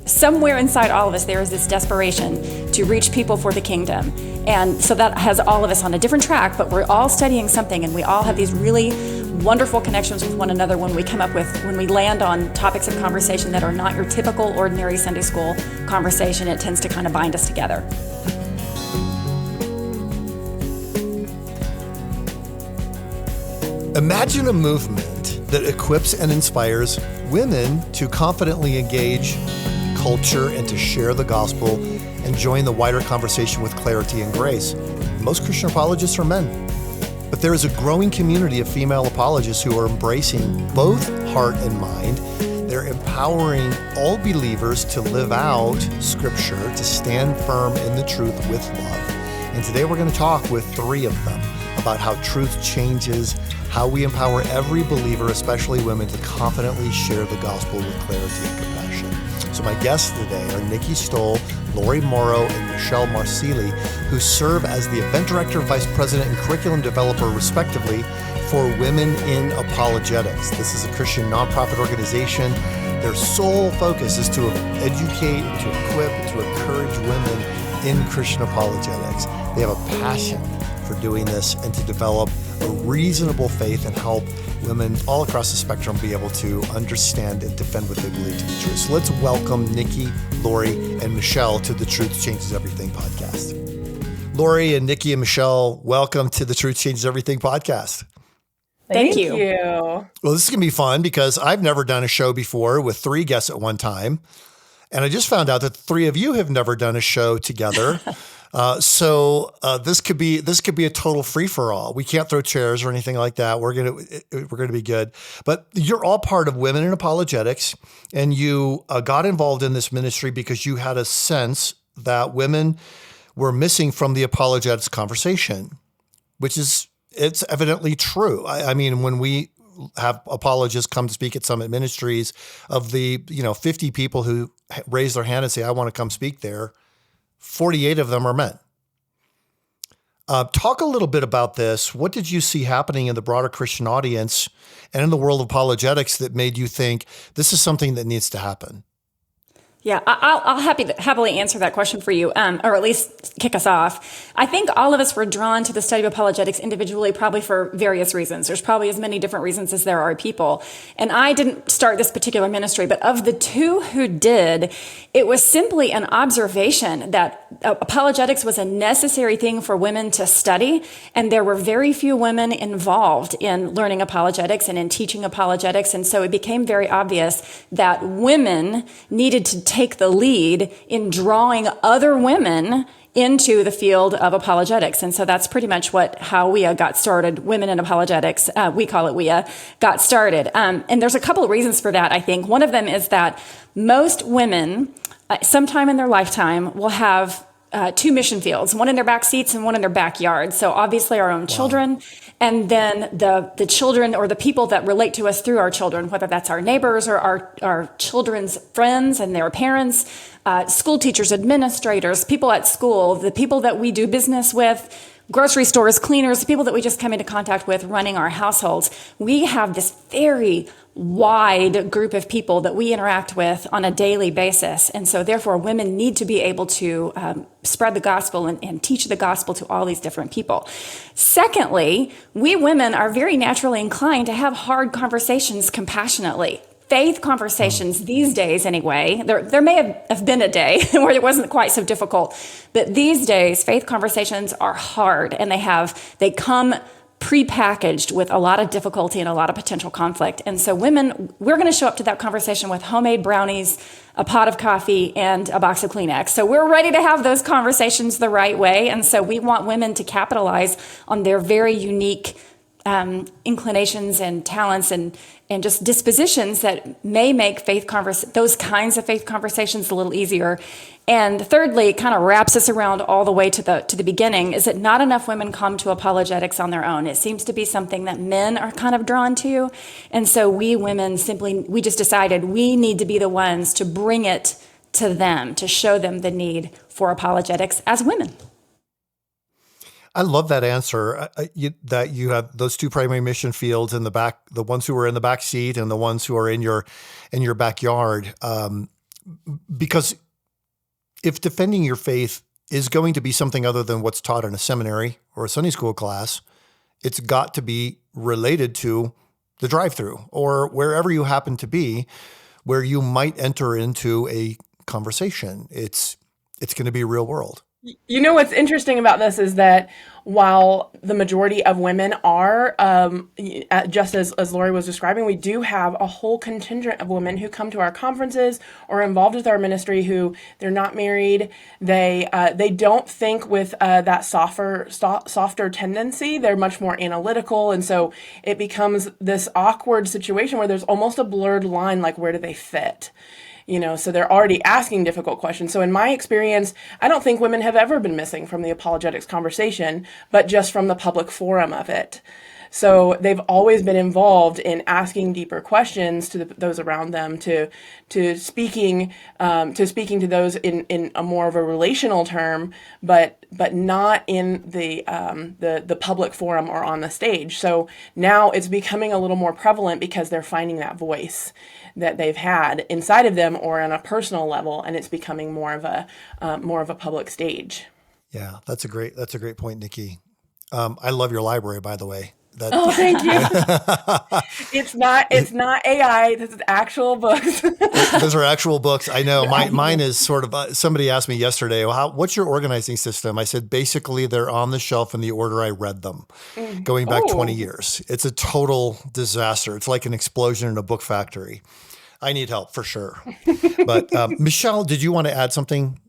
somewhere inside all of us, there is this desperation to reach people for the kingdom. And so that has all of us on a different track, but we're all studying something, and we all have these really wonderful connections with one another when we land on topics of conversation that are not your typical ordinary Sunday school conversation. It tends to kind of bind us together. Imagine a movement that equips and inspires women to confidently engage culture and to share the gospel and join the wider conversation with clarity and grace. Most Christian apologists are men, but there is a growing community of female apologists who are embracing both heart and mind. They're empowering all believers to live out Scripture, to stand firm in the truth with love. And today we're going to talk with three of them about how truth changes, how we empower every believer, especially women, to confidently share the gospel with clarity and compassion. So my guests today are Nikki Stull, Lori Morrow, and Michele Marsili, who serve as the Event Director, Vice President, and Curriculum Developer, respectively, for Women in Apologetics. This is a Christian nonprofit organization. Their sole focus is to educate, to equip, to encourage women in Christian apologetics. They have a passion for doing this and to develop a reasonable faith and help women all across the spectrum be able to understand and defend what they believe to be true. So let's welcome Nikki, Lori, and Michele to the Truth Changes Everything podcast. Lori and Nikki and Michele, welcome to the Truth Changes Everything podcast. Thank you. Well, this is going to be fun because I've never done a show before with three guests at one time. And I just found out that the three of you have never done a show together. So this could be a total free for all. We can't throw chairs or anything like that. We're gonna be good. But you're all part of Women in Apologetics, and you got involved in this ministry because you had a sense that women were missing from the apologetics conversation, it's evidently true. I mean, when we have apologists come to speak at Summit Ministries, of the 50 people who raise their hand and say, I want to come speak there, 48 of them are men. Talk a little bit about this. What did you see happening in the broader Christian audience and in the world of apologetics that made you think this is something that needs to happen? Yeah, I'll happily answer that question for you, or at least kick us off. I think all of us were drawn to the study of apologetics individually, probably for various reasons. There's probably as many different reasons as there are people. And I didn't start this particular ministry, but of the two who did, it was simply an observation that apologetics was a necessary thing for women to study. And there were very few women involved in learning apologetics and in teaching apologetics. And so it became very obvious that women needed to take the lead in drawing other women into the field of apologetics. And so that's pretty much how WIA got started. Women in Apologetics, we call it WIA, got started. And there's a couple of reasons for that, I think. One of them is that most women, sometime in their lifetime, will have two mission fields, one in their back seats and one in their backyard. So obviously our own children, and then the children or the people that relate to us through our children, whether that's our neighbors or our children's friends and their parents, school teachers, administrators, people at school, the people that we do business with, grocery stores, cleaners, the people that we just come into contact with running our households. We have this very wide group of people that we interact with on a daily basis. And so therefore, women need to be able to spread the gospel and teach the gospel to all these different people. Secondly, we women are very naturally inclined to have hard conversations compassionately. Faith conversations these days anyway, there may have been a day where it wasn't quite so difficult, but these days faith conversations are hard, and they come prepackaged with a lot of difficulty and a lot of potential conflict. And so women, we're going to show up to that conversation with homemade brownies, a pot of coffee, and a box of Kleenex. So we're ready to have those conversations the right way. And so we want women to capitalize on their very unique inclinations and talents and just dispositions that may make those kinds of faith conversations a little easier. And thirdly, it kind of wraps us around all the way to the beginning, is that not enough women come to apologetics on their own. It seems to be something that men are kind of drawn to. And so we women we just decided we need to be the ones to bring it to them, to show them the need for apologetics as women. I love that answer, that you have those two primary mission fields in the back, the ones who are in the back seat and the ones who are in your backyard. because if defending your faith is going to be something other than what's taught in a seminary or a Sunday school class, it's got to be related to the drive-through or wherever you happen to be, where you might enter into a conversation. It's going to be real world. You know what's interesting about this is that while the majority of women are, just as Lori was describing, we do have a whole contingent of women who come to our conferences or are involved with our ministry who they're not married. They don't think with that softer tendency. They're much more analytical, and so it becomes this awkward situation where there's almost a blurred line, like where do they fit? So they're already asking difficult questions. So in my experience, I don't think women have ever been missing from the apologetics conversation, but just from the public forum of it. So they've always been involved in asking deeper questions to those around them, to speaking to those in a more of a relational term, but not in the public forum or on the stage. So now it's becoming a little more prevalent because they're finding that voice that they've had inside of them or on a personal level, and it's becoming more of a public stage. Yeah, that's a great point, Nikki. I love your library, by the way. Oh, thank you. It's not AI. This is actual books. Those are actual books. I know. Mine is sort of. Somebody asked me yesterday, "What's your organizing system?" I said, basically, they're on the shelf in the order I read them, going back 20 years. It's a total disaster. It's like an explosion in a book factory. I need help for sure. But Michele, did you want to add something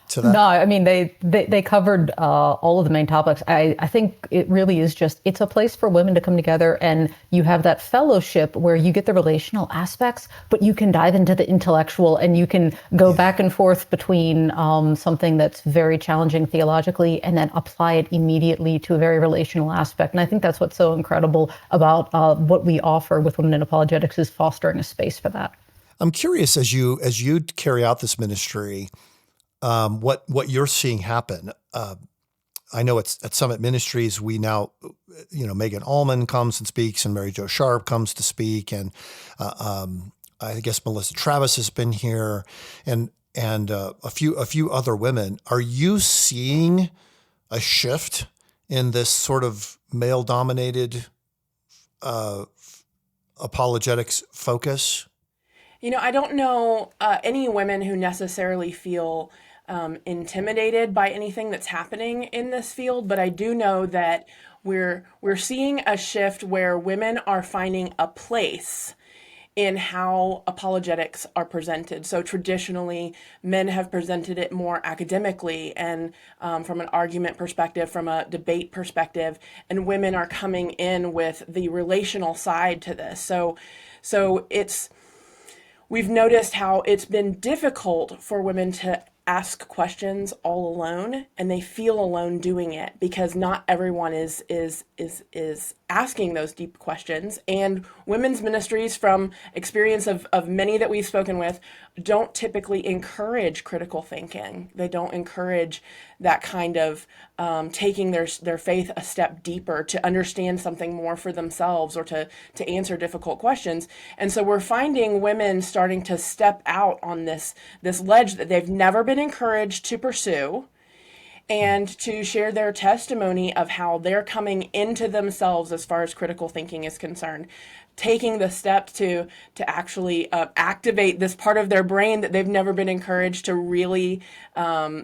to that? No, I mean, they covered all of the main topics. I think it really is it's a place for women to come together, and you have that fellowship where you get the relational aspects, but you can dive into the intellectual, and you can go back and forth between something that's very challenging theologically and then apply it immediately to a very relational aspect. And I think that's what's so incredible about what we offer with Women in Apologetics, is fostering a space for that. I'm curious, as you carry out this ministry, what you're seeing happen. I know it's at Summit Ministries. We now, Megan Allman comes and speaks, and Mary Jo Sharp comes to speak, and I guess Melissa Travis has been here, and a few other women. Are you seeing a shift in this sort of male-dominated apologetics focus? I don't know any women who necessarily feel intimidated by anything that's happening in this field, but I do know that we're seeing a shift where women are finding a place in how apologetics are presented. So traditionally, men have presented it more academically and from an argument perspective, from a debate perspective, and women are coming in with the relational side to this. So we've noticed how it's been difficult for women to ask questions all alone, and they feel alone doing it because not everyone is asking those deep questions. And women's ministries, from experience of many that we've spoken with, don't typically encourage critical thinking. They don't encourage that kind of taking their faith a step deeper to understand something more for themselves or to answer difficult questions. And so we're finding women starting to step out on this ledge that they've never been encouraged to pursue, and to share their testimony of how they're coming into themselves as far as critical thinking is concerned, taking the steps to actually activate this part of their brain that they've never been encouraged to really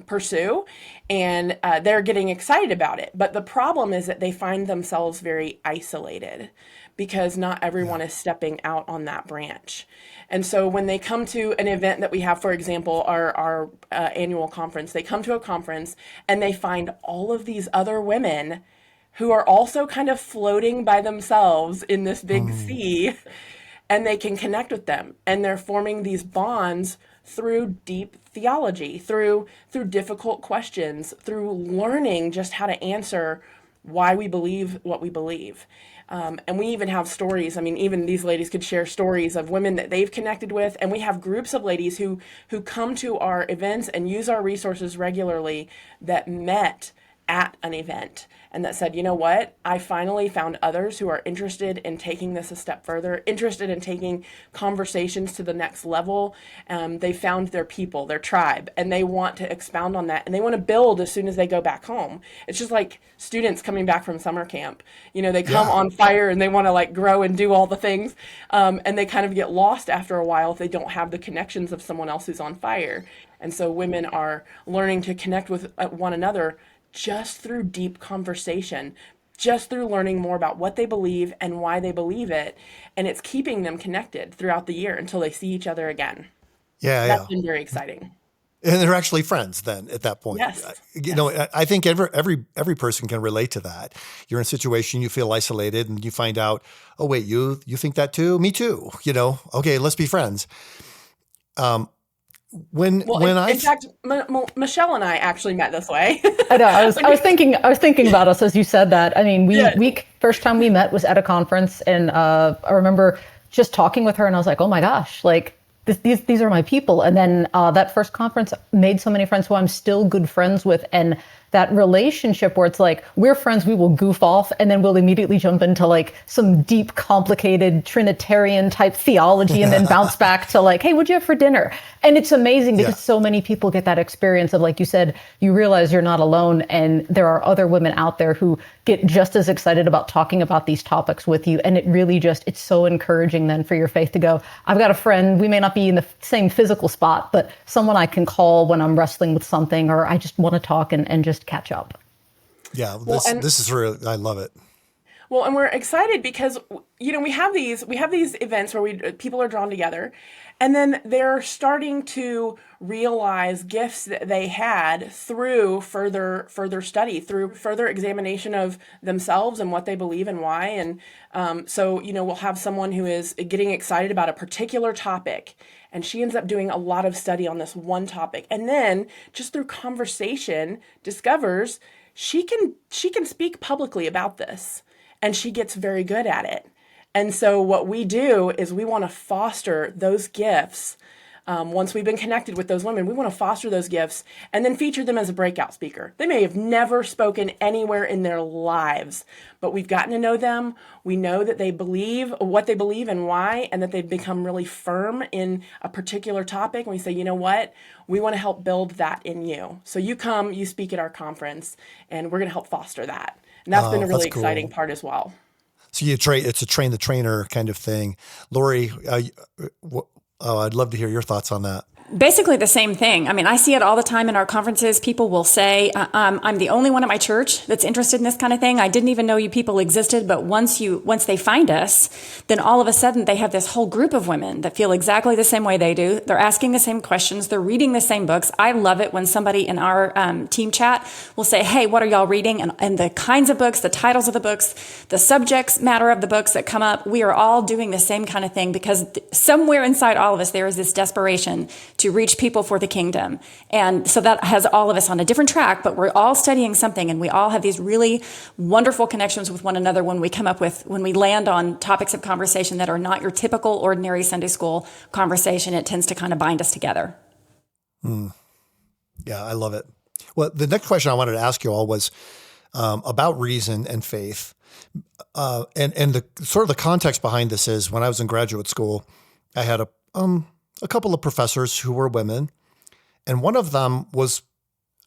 pursue, and they're getting excited about it. But the problem is that they find themselves very isolated because not everyone is stepping out on that branch. And so when they come to an event that we have, for example, our annual conference, they come to a conference and they find all of these other women who are also kind of floating by themselves in this big sea, and they can connect with them. And they're forming these bonds through deep theology, through difficult questions, through learning just how to answer why we believe what we believe. And we even have stories. I mean, even these ladies could share stories of women that they've connected with. And we have groups of ladies who come to our events and use our resources regularly that met at an event and that said, you know what, I finally found others who are interested in taking this a step further, interested in taking conversations to the next level. They found their people, their tribe, and they want to expound on that, and they want to build as soon as they go back home. It's just like students coming back from summer camp. You know, they come on fire and they want to like grow and do all the things, and they kind of get lost after a while if they don't have the connections of someone else who's on fire. And so women are learning to connect with one another just through deep conversation, just through learning more about what they believe and why they believe it. And it's keeping them connected throughout the year until they see each other again. Yeah, That's yeah. been very exciting. And they're actually friends then at that point. Yes. You know, I think every person can relate to that. You're in a situation, you feel isolated, and you find out, oh wait, you think that too? Me too. You know, okay, let's be friends. When In fact, Michele and I actually met this way. I know. I was thinking about us as you said that. I mean, we first time we met was at a conference, and I remember just talking with her, and I was like, oh my gosh, like these are my people. And then that first conference made so many friends who I'm still good friends with, and that relationship where it's like we're friends, we will goof off, and then we'll immediately jump into like some deep, complicated Trinitarian type theology, and then bounce back to like, hey, what'd you have for dinner? And it's amazing because so many people get that experience of, like you said, you realize you're not alone, and there are other women out there who get just as excited about talking about these topics with you. And it really it's so encouraging then for your faith to go, I've got a friend, we may not be in the same physical spot, but someone I can call when I'm wrestling with something, or I just want to talk and just catch up. Yeah, this is really, I love it. Well, and we're excited because, you know, we have these events where people are drawn together, and then they're starting to realize gifts that they had through further study, through further examination of themselves and what they believe and why. And so, you know, we'll have someone who is getting excited about a particular topic, and she ends up doing a lot of study on this one topic, and then just through conversation discovers she can speak publicly about this, and she gets very good at it. And so what we do is we want to foster those gifts. Once we've been connected with those women, we want to foster those gifts and then feature them as a breakout speaker. They may have never spoken anywhere in their lives, but we've gotten to know them. We know that they believe what they believe and why, and that they've become really firm in a particular topic. And we say, you know what? We want to help build that in you. So you come, you speak at our conference, and we're going to help foster that. And that's been a really exciting part as well. So it's a train the trainer kind of thing. Lori, I'd love to hear your thoughts on that. Basically the same thing. I mean, I see it all the time in our conferences. People will say, I'm the only one at my church that's interested in this kind of thing. I didn't even know you people existed. But once they find us, then all of a sudden they have this whole group of women that feel exactly the same way they do. They're asking the same questions. They're reading the same books. I love it when somebody in our team chat will say, hey, what are y'all reading? And the kinds of books, the titles of the books, the subjects matter of the books that come up. We are all doing the same kind of thing because somewhere inside all of us, there is this desperation to reach people for the kingdom. And so that has all of us on a different track, but we're all studying something, and we all have these really wonderful connections with one another when we land on topics of conversation that are not your typical ordinary Sunday school conversation. It tends to kind of bind us together. Yeah, I love it. Well, the next question I wanted to ask you all was about reason and faith. And the sort of the context behind this is when I was in graduate school, I had a couple of professors who were women, and one of them was,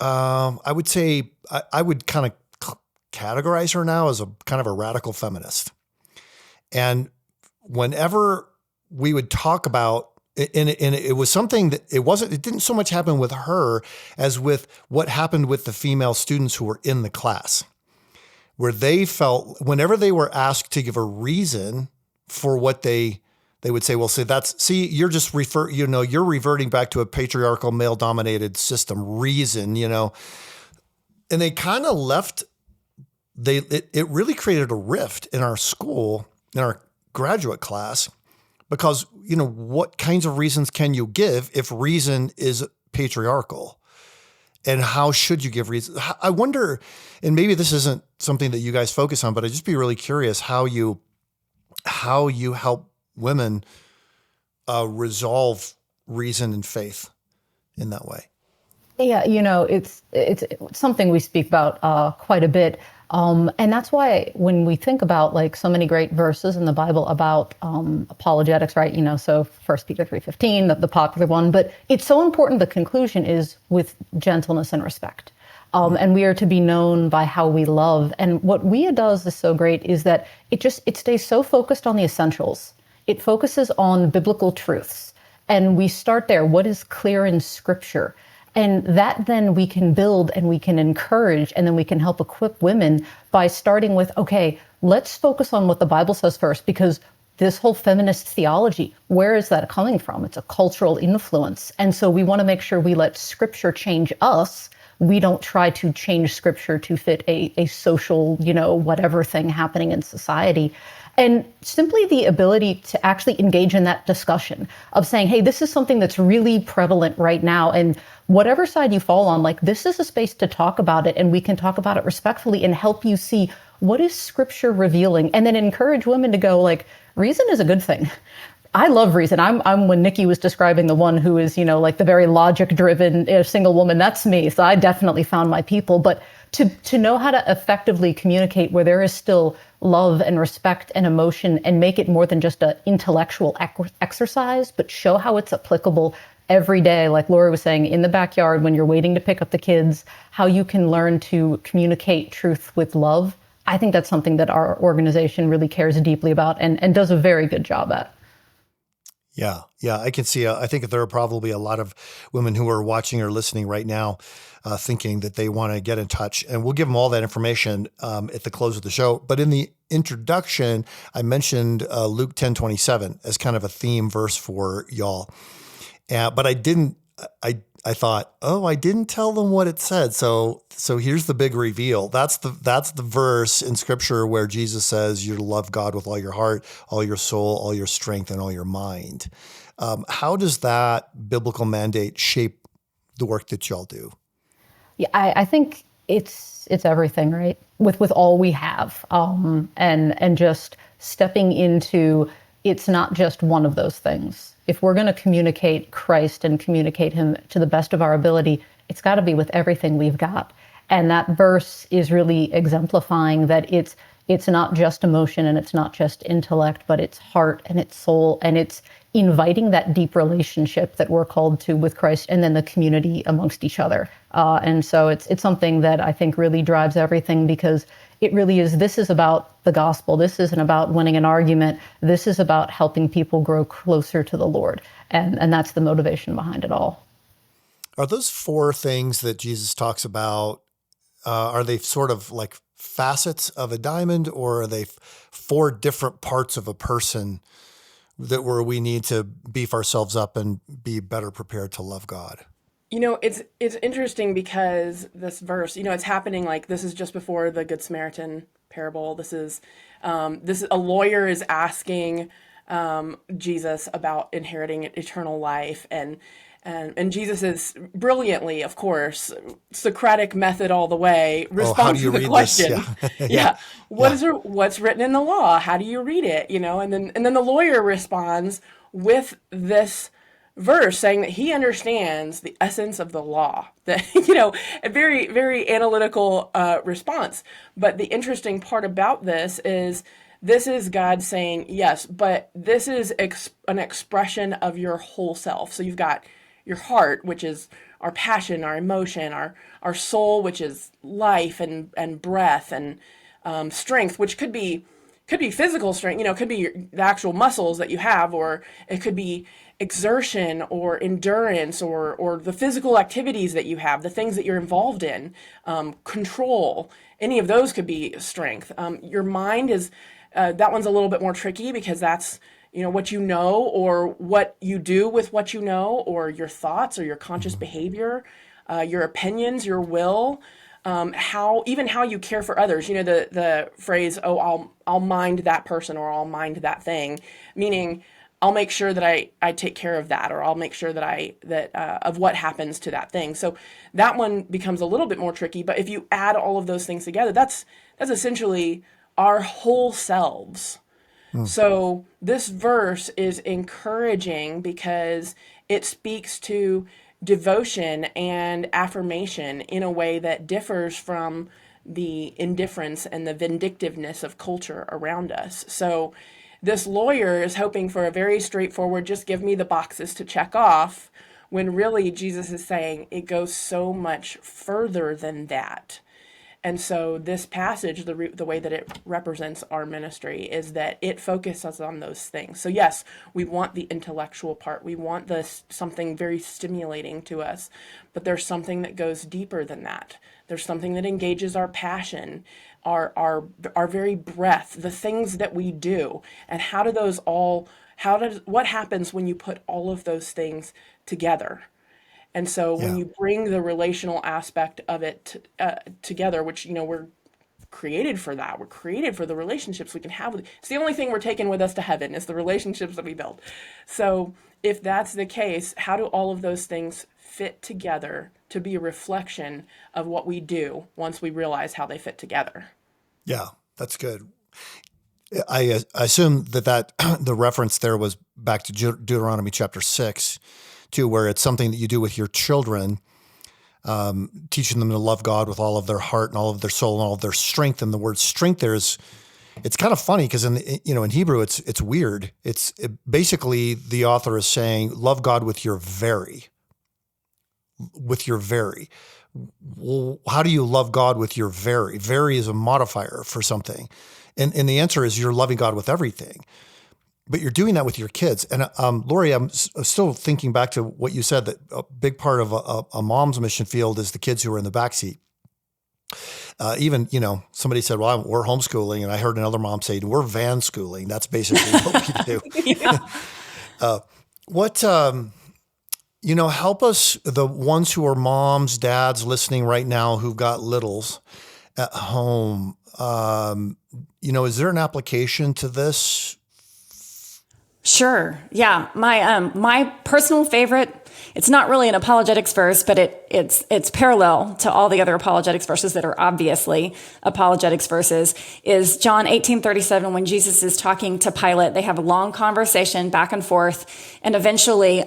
I would say, I would kind of categorize her now as a kind of a radical feminist. And whenever we would talk about, and it was something that it didn't so much happen with her as with what happened with the female students who were in the class, where they felt whenever they were asked to give a reason for what they would say, well, you're just you're reverting back to a patriarchal male dominated system reason, and they kind of left, it really created a rift in our school, in our graduate class, because, what kinds of reasons can you give if reason is patriarchal? And how should you give reasons? I wonder, and maybe this isn't something that you guys focus on, but I'd just be really curious how you help women resolve reason and faith in that way. Yeah, it's something we speak about quite a bit, and that's why when we think about like so many great verses in the Bible about apologetics, right? So First Peter 3:15, the popular one, but it's so important. The conclusion is with gentleness and respect, and we are to be known by how we love. And what WIA does is so great is that it stays so focused on the essentials. It focuses on biblical truths, and we start there. What is clear in Scripture? And that then we can build and we can encourage and then we can help equip women by starting with, okay, let's focus on what the Bible says first, because this whole feminist theology, where is that coming from? It's a cultural influence. And so we want to make sure we let Scripture change us. We don't try to change Scripture to fit a social, whatever thing happening in society. And simply the ability to actually engage in that discussion of saying, hey, this is something that's really prevalent right now. And whatever side you fall on, like this is a space to talk about it. And we can talk about it respectfully and help you see what is Scripture revealing, and then encourage women to go like, reason is a good thing. I love reason. I'm when Nikki was describing the one who is, like the very logic driven single woman, that's me. So I definitely found my people. But to know how to effectively communicate where there is still love and respect and emotion, and make it more than just an intellectual exercise, but show how it's applicable every day, like Laura was saying, in the backyard when you're waiting to pick up the kids, how you can learn to communicate truth with love. I think that's something that our organization really cares deeply about and does a very good job at. Yeah, I can see. I think there are probably a lot of women who are watching or listening right now thinking that they want to get in touch. And we'll give them all that information at the close of the show. But in the introduction, I mentioned Luke 10:27 as kind of a theme verse for y'all. But I didn't. I thought, I didn't tell them what it said. So here's the big reveal. That's the verse in Scripture where Jesus says you're to love God with all your heart, all your soul, all your strength, and all your mind. How does that biblical mandate shape the work that y'all do? Yeah, I think it's everything, right? With all we have, and just stepping into, it's not just one of those things. If we're going to communicate Christ and communicate Him to the best of our ability, it's got to be with everything we've got. And that verse is really exemplifying that it's not just emotion and it's not just intellect, but it's heart and it's soul, and it's inviting that deep relationship that we're called to with Christ, and then the community amongst each other. And so it's something that I think really drives everything, because it really is, this is about the gospel. This isn't about winning an argument. This is about helping people grow closer to the Lord. And that's the motivation behind it all. Are those four things that Jesus talks about, are they sort of like facets of a diamond, or are they four different parts of a person that where we need to beef ourselves up and be better prepared to love God? It's interesting because this verse, it's happening like this is just before the Good Samaritan parable. This is a lawyer is asking Jesus about inheriting eternal life, and Jesus is brilliantly, of course, Socratic method all the way, responds to the question. Yeah. What's written in the law? How do you read it? And then the lawyer responds with this verse saying that he understands the essence of the law. That a very, very analytical response. But the interesting part about this is God saying, yes, but this is an expression of your whole self. So you've got your heart, which is our passion, our emotion, our soul, which is life and breath and strength, which could be physical strength, it could be the actual muscles that you have, or it could be exertion or endurance or the physical activities that you have, the things that you're involved in, control. Any of those could be strength. Your mind is, that one's a little bit more tricky, because that's, what you know, or what you do with what you know, or your thoughts or your conscious behavior, your opinions, your will, how you care for others. The phrase, I'll mind that person, or I'll mind that thing, meaning I'll make sure that I take care of that, or I'll make sure that of what happens to that thing. So that one becomes a little bit more tricky. But if you add all of those things together, that's essentially our whole selves. So this verse is encouraging because it speaks to devotion and affirmation in a way that differs from the indifference and the vindictiveness of culture around us. So this lawyer is hoping for a very straightforward, just give me the boxes to check off, when really Jesus is saying it goes so much further than that. And so this passage, the way that it represents our ministry is that it focuses on those things. So yes, we want the intellectual part. We want something very stimulating to us, but there's something that goes deeper than that. There's something that engages our passion, our very breath, the things that we do, and what happens when you put all of those things together? And so when you bring the relational aspect of it together, which, we're created for that. We're created for the relationships we can have. It's the only thing we're taking with us to heaven is the relationships that we build. So if that's the case, how do all of those things fit together to be a reflection of what we do once we realize how they fit together? Yeah, that's good. I assume that the reference there was back to Deuteronomy chapter 6, too, where it's something that you do with your children, teaching them to love God with all of their heart and all of their soul and all of their strength. And the word strength there it's kind of funny because in Hebrew it's weird. Basically the author is saying love God with your very. Well, how do you love God with your very? Very is a modifier for something, and the answer is you're loving God with everything. But you're doing that with your kids. And Lori, I'm still thinking back to what you said, that a big part of a mom's mission field is the kids who are in the backseat. Even, somebody said, well, we're homeschooling. And I heard another mom say, we're van schooling. That's basically what we do. Help us, the ones who are moms, dads listening right now who've got littles at home. Is there an application to this? Sure. Yeah. My personal favorite, it's not really an apologetics verse, but it's parallel to all the other apologetics verses that are obviously apologetics verses, is John 18:37, when Jesus is talking to Pilate. They have a long conversation back and forth. And eventually,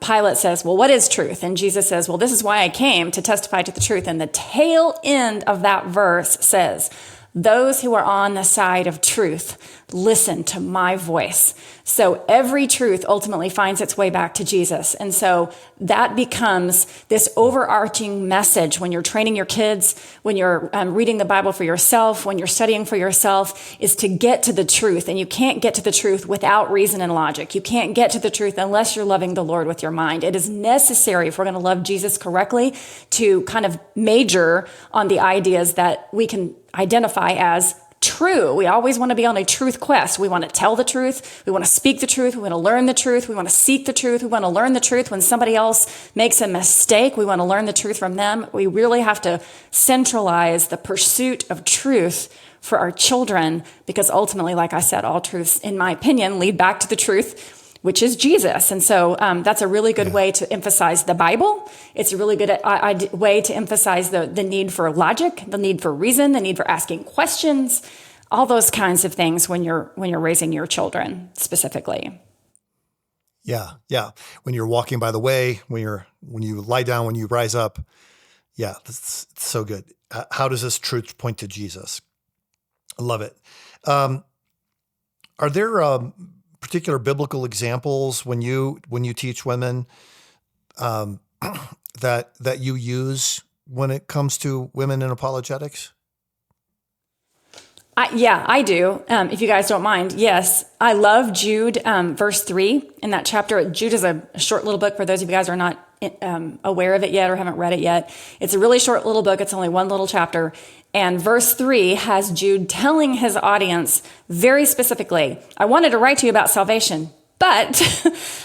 Pilate says, well, what is truth? And Jesus says, well, this is why I came, to testify to the truth. And the tail end of that verse says, those who are on the side of truth, listen to my voice. So every truth ultimately finds its way back to Jesus. And so that becomes this overarching message when you're training your kids, when you're reading the Bible for yourself, when you're studying for yourself, is to get to the truth. And you can't get to the truth without reason and logic. You can't get to the truth unless you're loving the Lord with your mind. It is necessary, if we're going to love Jesus correctly, to kind of major on the ideas that we can identify as true. We always want to be on a truth quest. We want to tell the truth. We want to speak the truth. We want to learn the truth. We want to seek the truth. We want to learn the truth. When somebody else makes a mistake, we want to learn the truth from them. We really have to centralize the pursuit of truth for our children, because ultimately, like I said, all truths, in my opinion, lead back to the truth, which is Jesus. And so that's a really good way to emphasize the Bible. It's a really good way to emphasize the need for logic, the need for reason, the need for asking questions, all those kinds of things when you're raising your children specifically. Yeah. When you're walking by the way, when you lie down, when you rise up. Yeah, that's so good. How does this truth point to Jesus? I love it. Are there particular biblical examples when you teach women that you use when it comes to women in apologetics? I do. If you guys don't mind. Yes. I love Jude, verse 3 in that chapter. Jude is a short little book for those of you guys who are not aware of it yet or haven't read it yet. It's a really short little book. It's only one little chapter. And verse 3 has Jude telling his audience very specifically, I wanted to write to you about salvation, but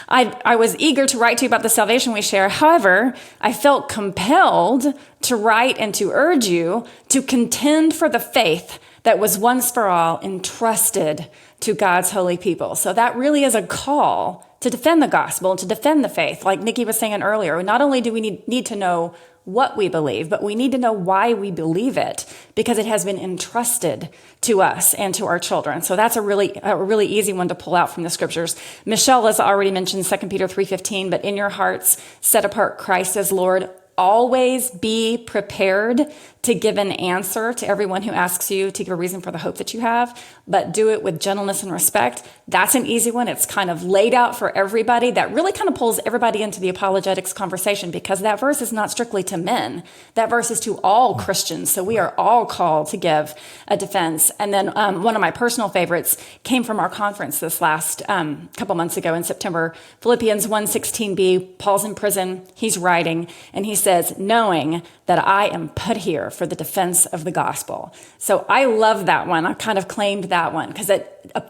I was eager to write to you about the salvation we share. However, I felt compelled to write and to urge you to contend for the faith that was once for all entrusted to God's holy people. So that really is a call to defend the gospel and to defend the faith. Like Nikki was saying earlier, not only do we need to know what we believe, but we need to know why we believe it, because it has been entrusted to us and to our children. So that's a really easy one to pull out from the scriptures. Michele has already mentioned 2 Peter 3:15, but in your hearts, set apart Christ as Lord. Always be prepared to give an answer to everyone who asks you to give a reason for the hope that you have, but do it with gentleness and respect. That's an easy one. It's kind of laid out for everybody. That really kind of pulls everybody into the apologetics conversation, because that verse is not strictly to men. That verse is to all Christians. So we are all called to give a defense. And then one of my personal favorites came from our conference this last couple months ago in September. Philippians 1:16b, Paul's in prison. He's writing, and he says, knowing that I am put here for the defense of the gospel. So I love that one. I kind of claimed that one because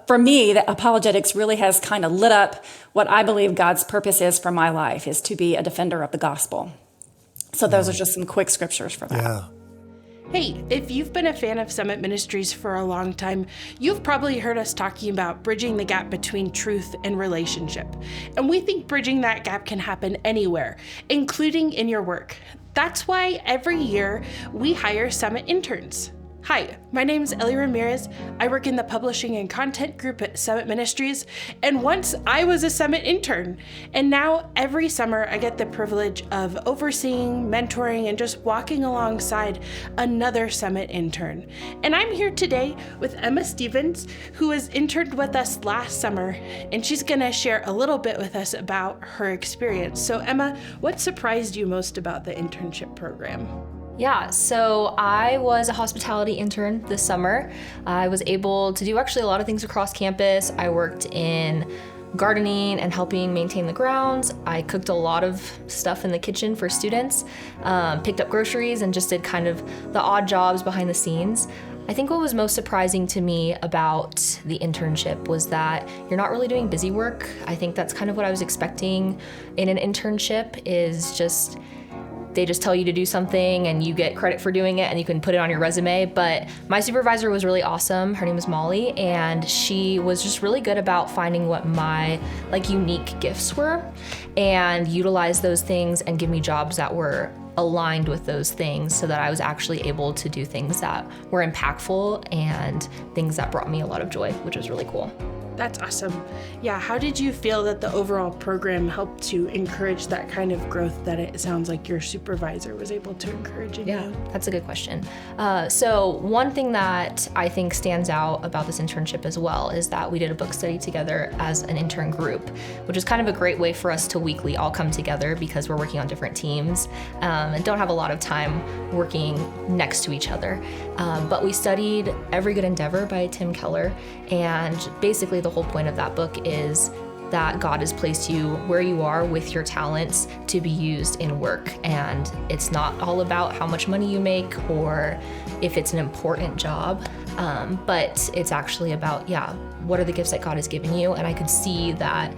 for me, the apologetics really has kind of lit up what I believe God's purpose is for my life, is to be a defender of the gospel. So those are just some quick scriptures for that. Yeah. Hey, if you've been a fan of Summit Ministries for a long time, you've probably heard us talking about bridging the gap between truth and relationship. And we think bridging that gap can happen anywhere, including in your work. That's why every year we hire Summit interns. Hi, my name is Ellie Ramirez. I work in the publishing and content group at Summit Ministries, and once I was a Summit intern. And now every summer I get the privilege of overseeing, mentoring, and just walking alongside another Summit intern. And I'm here today with Emma Stevens, who has interned with us last summer, and she's gonna share a little bit with us about her experience. So Emma, what surprised you most about the internship program? Yeah, so I was a hospitality intern this summer. I was able to do actually a lot of things across campus. I worked in gardening and helping maintain the grounds. I cooked a lot of stuff in the kitchen for students, picked up groceries, and just did kind of the odd jobs behind the scenes. I think what was most surprising to me about the internship was that you're not really doing busy work. I think that's kind of what I was expecting in an internship, is just they just tell you to do something and you get credit for doing it and you can put it on your resume. But my supervisor was really awesome. Her name was Molly, and she was just really good about finding what my unique gifts were and utilize those things and give me jobs that were aligned with those things, so that I was actually able to do things that were impactful and things that brought me a lot of joy, which was really cool. That's awesome. Yeah, how did you feel that the overall program helped to encourage that kind of growth that it sounds like your supervisor was able to encourage in you? That's a good question. So one thing that I think stands out about this internship as well is that we did a book study together as an intern group, which is kind of a great way for us to weekly all come together, because we're working on different teams and don't have a lot of time working next to each other. But we studied Every Good Endeavor by Tim Keller, and basically the whole point of that book is that God has placed you where you are with your talents to be used in work. And it's not all about how much money you make or if it's an important job, but it's actually about, what are the gifts that God has given you? And I could see that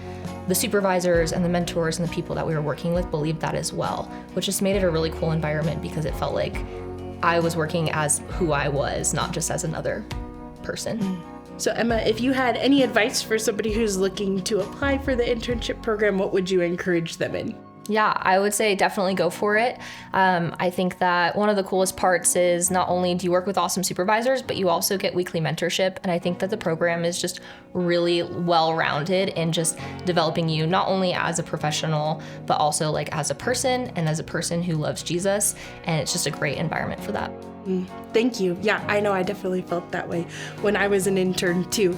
the supervisors and the mentors and the people that we were working with believed that as well, which just made it a really cool environment, because it felt like I was working as who I was, not just as another person. So Emma, if you had any advice for somebody who's looking to apply for the internship program, what would you encourage them in? Yeah, I would say definitely go for it. I think that one of the coolest parts is not only do you work with awesome supervisors, but you also get weekly mentorship. And I think that the program is just really well-rounded in just developing you not only as a professional, but also as a person and as a person who loves Jesus. And it's just a great environment for that. Thank you. Yeah, I know I definitely felt that way when I was an intern too.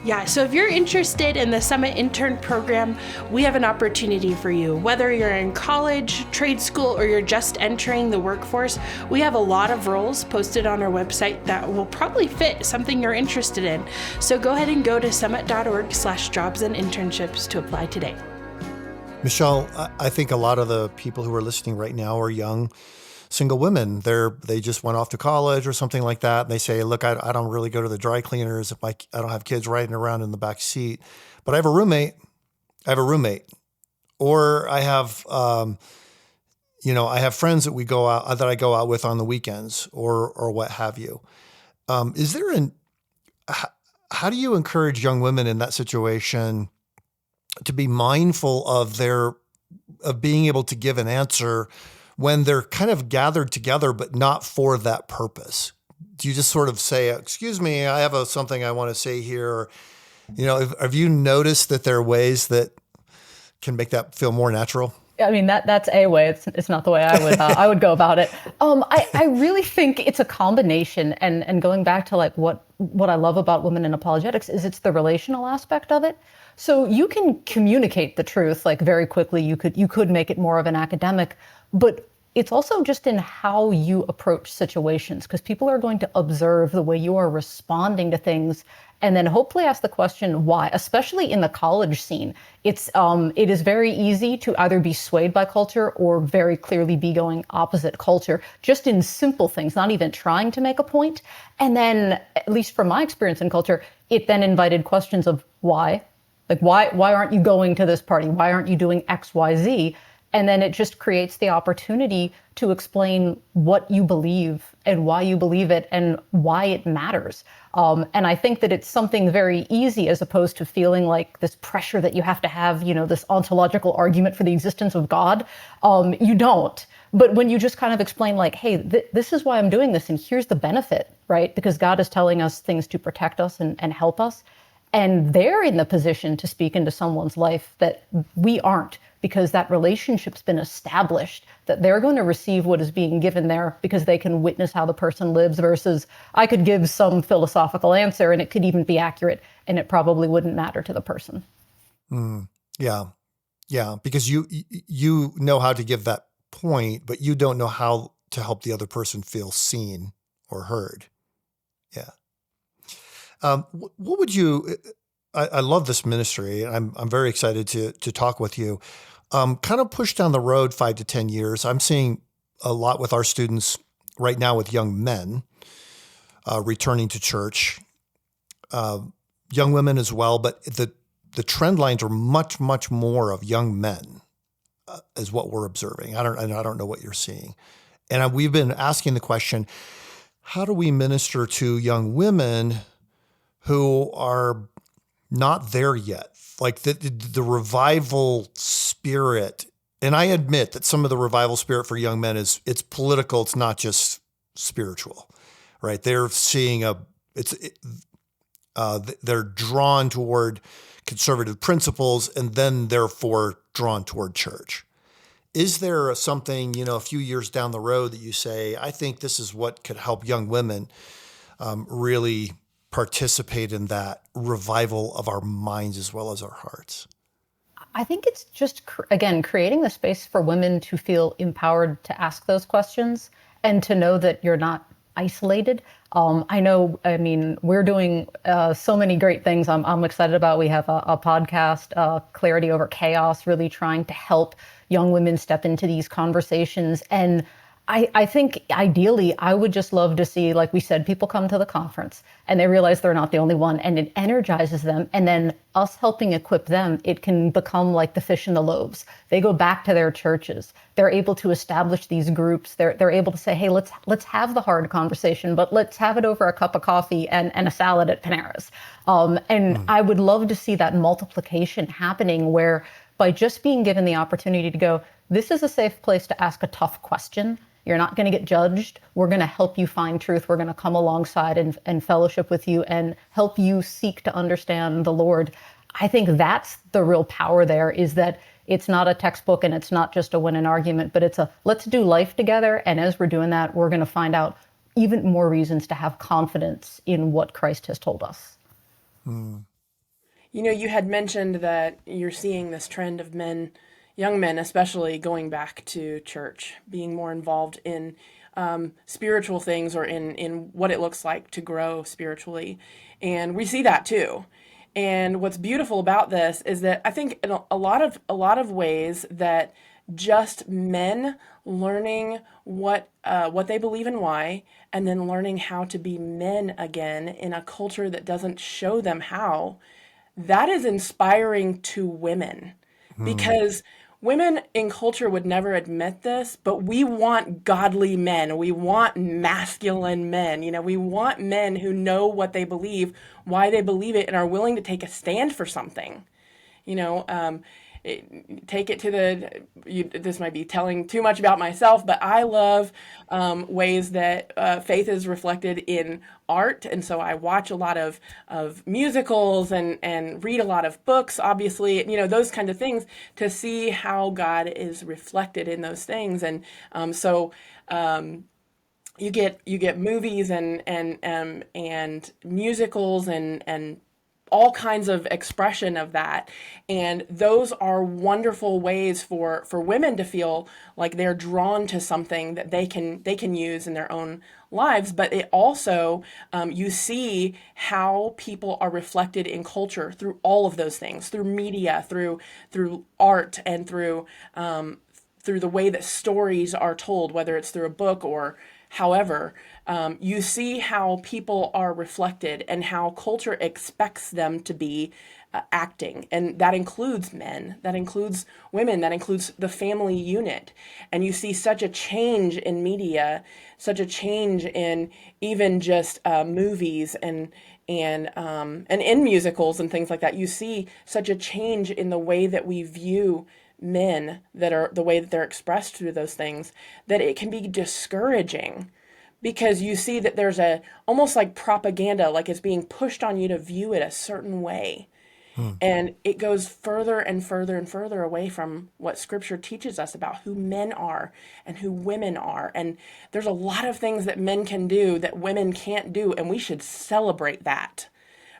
Yeah, so if you're interested in the Summit Intern Program, we have an opportunity for you. Whether you're in college, trade school, or you're just entering the workforce, we have a lot of roles posted on our website that will probably fit something you're interested in. So go ahead and go to summit.org/jobs and internships to apply today. Michele, I think a lot of the people who are listening right now are young single women. They just went off to college or something like that. And they say, look, I don't really go to the dry cleaners if I don't have kids riding around in the back seat, but I have a roommate. Or I have, I have friends that I go out with on the weekends or what have you. How do you encourage young women in that situation to be mindful of being able to give an answer when they're kind of gathered together, but not for that purpose? Do you just sort of say, excuse me, I have something I want to say here? Have you noticed that there are ways that can make that feel more natural? I mean, that's a way. It's not the way I would go about it. I really think it's a combination, and going back to like what I love about women in apologetics is it's the relational aspect of it. So you can communicate the truth like very quickly. You could make it more of an academic, but it's also just in how you approach situations, because people are going to observe the way you are responding to things, and then hopefully ask the question why. Especially in the college scene, it is very easy to either be swayed by culture or very clearly be going opposite culture, just in simple things, not even trying to make a point. And then, at least from my experience in culture, it then invited questions of why. Like, why aren't you going to this party? Why aren't you doing X, Y, Z? And then it just creates the opportunity to explain what you believe and why you believe it and why it matters. And I think that it's something very easy, as opposed to feeling like this pressure that you have to have, this ontological argument for the existence of God. You don't. But when you just kind of explain like, hey, this is why I'm doing this, and here's the benefit, right? Because God is telling us things to protect us and help us. And they're in the position to speak into someone's life that we aren't, because that relationship's been established, that they're going to receive what is being given there because they can witness how the person lives, versus I could give some philosophical answer and it could even be accurate and it probably wouldn't matter to the person. Yeah. Because you know how to give that point, but you don't know how to help the other person feel seen or heard. Yeah. What would you? I love this ministry. I'm very excited to talk with you. Kind of push down the road 5 to 10 years. I'm seeing a lot with our students right now with young men returning to church, young women as well. But the trend lines are much more of young men, is what we're observing. I don't know what you're seeing, and we've been asking the question: how do we minister to young women who are not there yet? Like the revival spirit. And I admit that some of the revival spirit for young men it's political. It's not just spiritual, right? They're seeing they're drawn toward conservative principles and then therefore drawn toward church. Is there something, a few years down the road that you say, I think this is what could help young women really participate in that revival of our minds as well as our hearts? I think it's just, again, creating the space for women to feel empowered to ask those questions and to know that you're not isolated. I mean, we're doing so many great things I'm excited about. We have a podcast, Clarity Over Chaos, really trying to help young women step into these conversations. And I think ideally, I would just love to see, like we said, people come to the conference and they realize they're not the only one, and it energizes them. And then us helping equip them, it can become like the fish and the loaves. They go back to their churches. They're able to establish these groups. They're able to say, hey, let's have the hard conversation, but let's have it over a cup of coffee and a salad at Panera's. I would love to see that multiplication happening, where by just being given the opportunity to go, this is a safe place to ask a tough question. You're not going to get judged. We're going to help you find truth. We're going to come alongside and fellowship with you and help you seek to understand the Lord. I think that's the real power there, is that it's not a textbook and it's not just a win an argument, but it's a let's do life together. And as we're doing that, we're going to find out even more reasons to have confidence in what Christ has told us. You had mentioned that you're seeing this trend of men, young men especially, going back to church, being more involved in spiritual things, or in what it looks like to grow spiritually. And we see that too. And what's beautiful about this is that I think in a lot of ways that just men learning what they believe and why, and then learning how to be men again in a culture that doesn't show them how, that is inspiring to women. Because women in culture would never admit this, but we want godly men. We want masculine men. We want men who know what they believe, why they believe it, and are willing to take a stand for something. take it to this might be telling too much about myself, but I love ways that faith is reflected in art. And so I watch a lot of musicals and read a lot of books, obviously, those kind of things, to see how God is reflected in those things. And you get movies and musicals and all kinds of expression of that. And those are wonderful ways for women to feel like they're drawn to something that they can use in their own lives. But it also, you see how people are reflected in culture through all of those things, through media, through art, and through the way that stories are told, whether it's through a book or however. You see how people are reflected and how culture expects them to be acting. And that includes men, that includes women, that includes the family unit. And you see such a change in media, such a change in even just movies and in musicals and things like that. You see such a change in the way that we view men, that are the way that they're expressed through those things, that it can be discouraging, because you see that there's almost like propaganda, like it's being pushed on you to view it a certain way. And it goes further and further and further away from what Scripture teaches us about who men are and who women are. And there's a lot of things that men can do that women can't do, and we should celebrate that.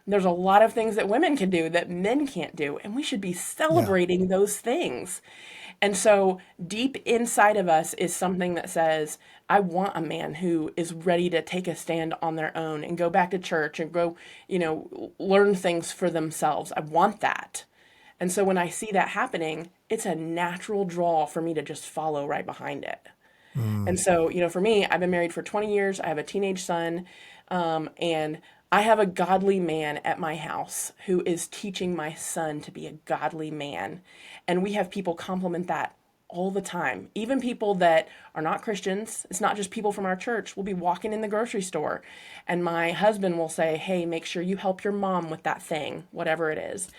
There's a lot of things that women can do that men can't do, and we should be celebrating those things. And so deep inside of us is something that says, I want a man who is ready to take a stand on their own and go back to church and go, learn things for themselves. I want that. And so when I see that happening, it's a natural draw for me to just follow right behind it. And so, for me, I've been married for 20 years. I have a teenage son, and I have a godly man at my house who is teaching my son to be a godly man. And we have people compliment that all the time. Even people that are not Christians, it's not just people from our church. We'll be walking in the grocery store and my husband will say, hey, make sure you help your mom with that thing, whatever it is.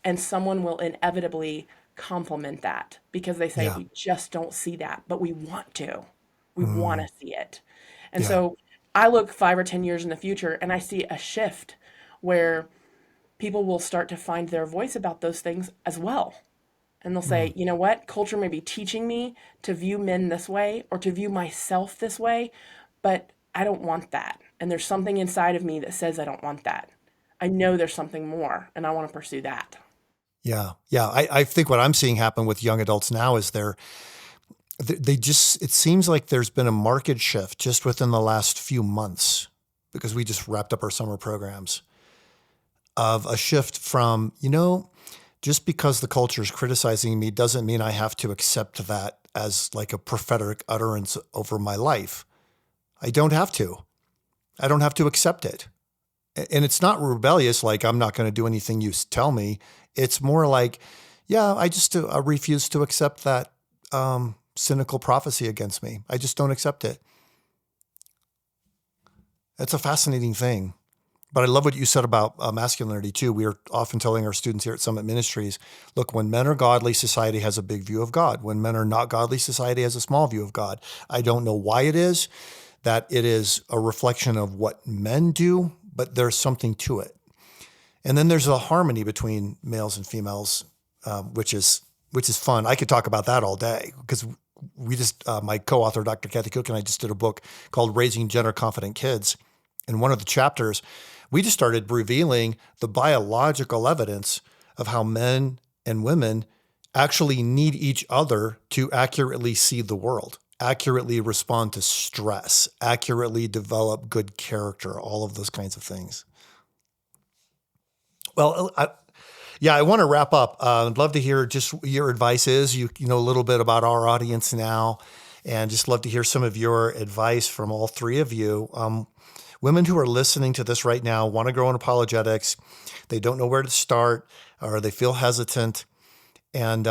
And someone will inevitably compliment that because they say, we just don't see that, but we want to. We want to see it. And so I look 5 or 10 years in the future and I see a shift where people will start to find their voice about those things as well. And they'll say, you know what? Culture may be teaching me to view men this way or to view myself this way, but I don't want that. And there's something inside of me that says I don't want that. I know there's something more and I want to pursue that. Yeah. I think what I'm seeing happen with young adults now is it seems like there's been a market shift just within the last few months, because we just wrapped up our summer programs, of a shift from, just because the culture is criticizing me doesn't mean I have to accept that as like a prophetic utterance over my life. I don't have to. I don't have to accept it. And it's not rebellious, like I'm not going to do anything you tell me. It's more like, I just refuse to accept that cynical prophecy against me. I just don't accept it. It's a fascinating thing. But I love what you said about masculinity too. We are often telling our students here at Summit Ministries, look, when men are godly, society has a big view of God. When men are not godly, society has a small view of God. I don't know why it is that it is a reflection of what men do, but there's something to it. And then there's a harmony between males and females, which is fun. I could talk about that all day, because we just, my co-author, Dr. Kathy Cook, and I just did a book called Raising Gender Confident Kids. In one of the chapters, we just started revealing the biological evidence of how men and women actually need each other to accurately see the world, accurately respond to stress, accurately develop good character, all of those kinds of things. Well, I want to wrap up. I'd love to hear just your advice is. You know a little bit about our audience now, and just love to hear some of your advice from all three of you. Women who are listening to this right now want to grow in apologetics. They don't know where to start, or they feel hesitant. And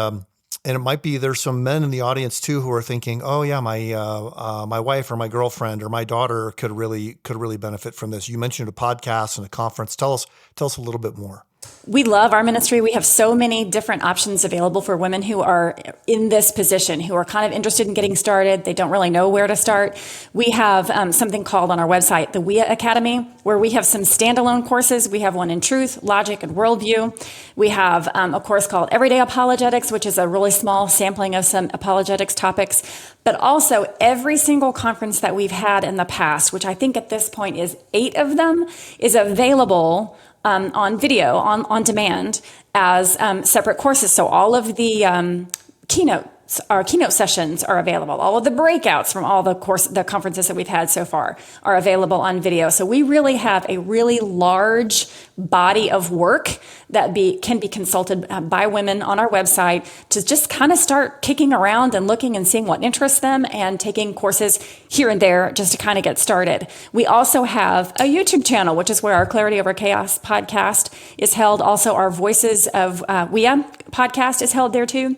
it might be there's some men in the audience too who are thinking, oh yeah, my wife or my girlfriend or my daughter could really benefit from this. You mentioned a podcast and a conference. Tell us a little bit more. We love our ministry. We have so many different options available for women who are in this position, who are kind of interested in getting started. They don't really know where to start. We have something called on our website, the WIA Academy, where we have some standalone courses. We have one in truth, logic, and worldview. We have a course called Everyday Apologetics, which is a really small sampling of some apologetics topics. But also every single conference that we've had in the past, which I think at this point is 8 of them, is available on video, on demand, as separate courses. So all of the keynote sessions are available. All of the breakouts from all the conferences that we've had so far are available on video. So we really have a really large body of work that can be consulted by women on our website to just kind of start kicking around and looking and seeing what interests them and taking courses here and there just to kind of get started. We also have a YouTube channel, which is where our Clarity Over Chaos podcast is held. Also, our Voices of WIA podcast is held there too,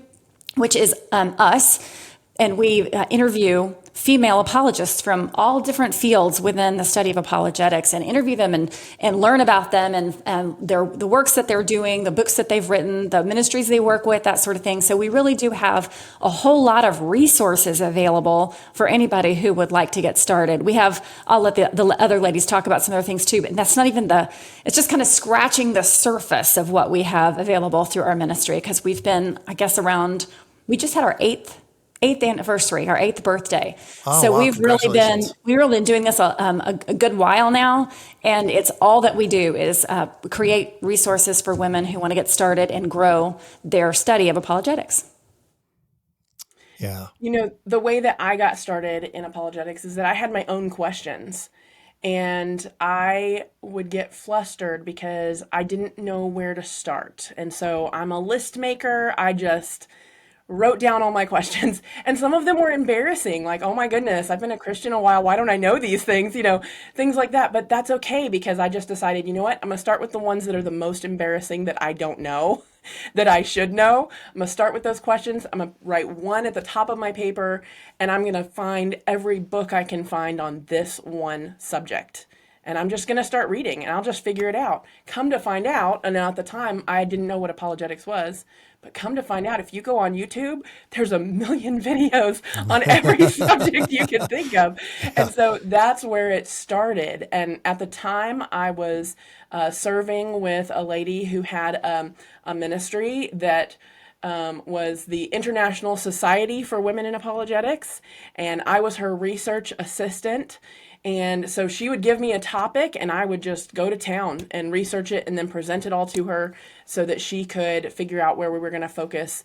which is us, and we interview female apologists from all different fields within the study of apologetics and interview them and learn about them and the works that they're doing, the books that they've written, the ministries they work with, that sort of thing. So we really do have a whole lot of resources available for anybody who would like to get started. I'll let the other ladies talk about some other things too, but that's not even it's just kind of scratching the surface of what we have available through our ministry, because we've been, I guess, we just had our eighth anniversary, our 8th birthday. Oh, so wow, we've really been doing this a good while now. And it's all that we do is create resources for women who want to get started and grow their study of apologetics. Yeah. The way that I got started in apologetics is that I had my own questions. And I would get flustered because I didn't know where to start. And so I'm a list maker. I just wrote down all my questions, and some of them were embarrassing, like, oh my goodness, I've been a Christian a while, why don't I know these things, things like that. But that's okay, because I just decided, you know what, I'm gonna start with the ones that are the most embarrassing, that I don't know, that I should know. I'm gonna start with those questions. I'm gonna write one at the top of my paper, and I'm gonna find every book I can find on this one subject. And I'm just going to start reading, and I'll just figure it out. Come to find out, and at the time, I didn't know what apologetics was, but come to find out, if you go on YouTube, there's a million videos on every subject you can think of. And so that's where it started. And at the time, I was serving with a lady who had a ministry that was the International Society for Women in Apologetics, and I was her research assistant. And so she would give me a topic, and I would just go to town and research it and then present it all to her so that she could figure out where we were going to focus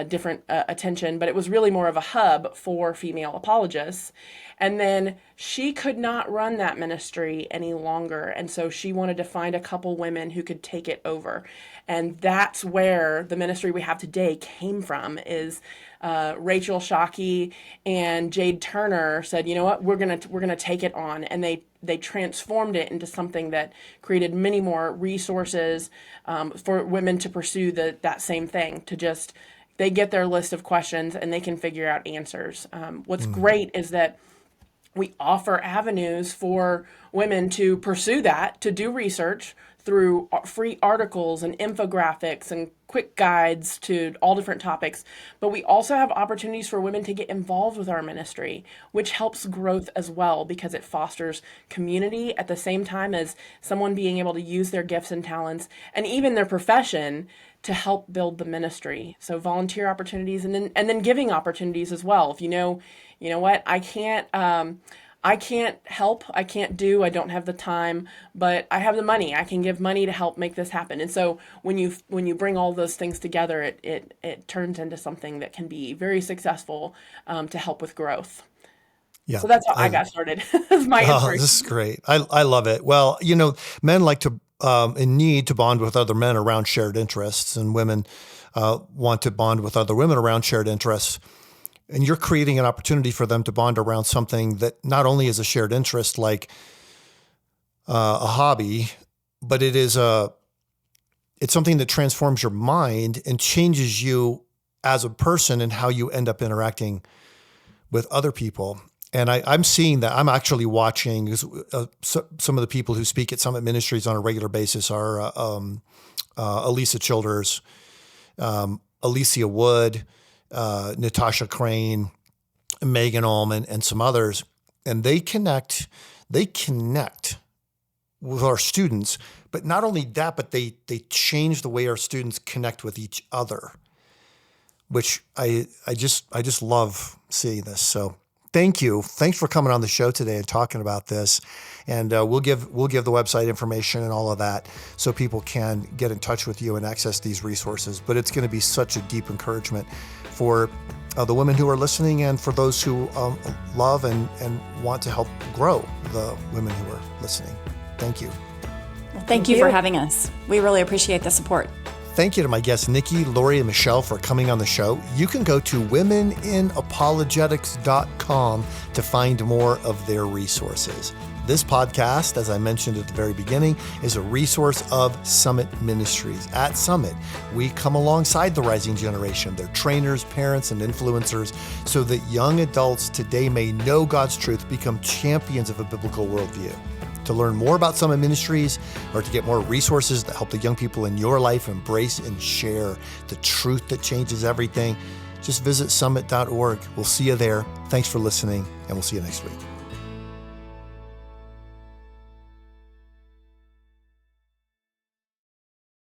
different attention. But it was really more of a hub for female apologists. And then she could not run that ministry any longer. And so she wanted to find a couple women who could take it over. And that's where the ministry we have today came from, is Rachel Shockey and Jade Turner said, you know what, we're gonna take it on. And they transformed it into something that created many more resources for women to pursue that same thing, they get their list of questions and they can figure out answers. What's great is that we offer avenues for women to pursue that, to do research through free articles and infographics and quick guides to all different topics. But we also have opportunities for women to get involved with our ministry, which helps growth as well, because it fosters community at the same time as someone being able to use their gifts and talents and even their profession to help build the ministry. So volunteer opportunities and then giving opportunities as well. If you know what, I can't help, I don't have the time, but I have the money. I can give money to help make this happen. And so when you bring all those things together, it turns into something that can be very successful to help with growth. Yeah. So that's how I got started. That's my inspiration. This is great. I love it. Well, men like to and need to bond with other men around shared interests, and women want to bond with other women around shared interests. And you're creating an opportunity for them to bond around something that not only is a shared interest, like a hobby, but it's something that transforms your mind and changes you as a person and how you end up interacting with other people. And I'm seeing that. I'm actually watching some of the people who speak at Summit Ministries on a regular basis are Elisa Childers, Alicia Wood, Natasha Crane, Megan Ullman, and some others. And they connect with our students, but not only that, but they change the way our students connect with each other, which I just love seeing this. So thank you. Thanks for coming on the show today and talking about this. And we'll give the website information and all of that so people can get in touch with you and access these resources. But it's going to be such a deep encouragement for the women who are listening and for those who love and want to help grow the women who are listening. Thank you. Well, thank you for having us. We really appreciate the support. Thank you to my guests, Nikki, Lori, and Michele for coming on the show. You can go to womeninapologetics.com to find more of their resources. This podcast, as I mentioned at the very beginning, is a resource of Summit Ministries. At Summit, we come alongside the rising generation, their trainers, parents, and influencers, so that young adults today may know God's truth, become champions of a biblical worldview. To learn more about Summit Ministries or to get more resources that help the young people in your life embrace and share the truth that changes everything, just visit summit.org. We'll see you there. Thanks for listening, and we'll see you next week.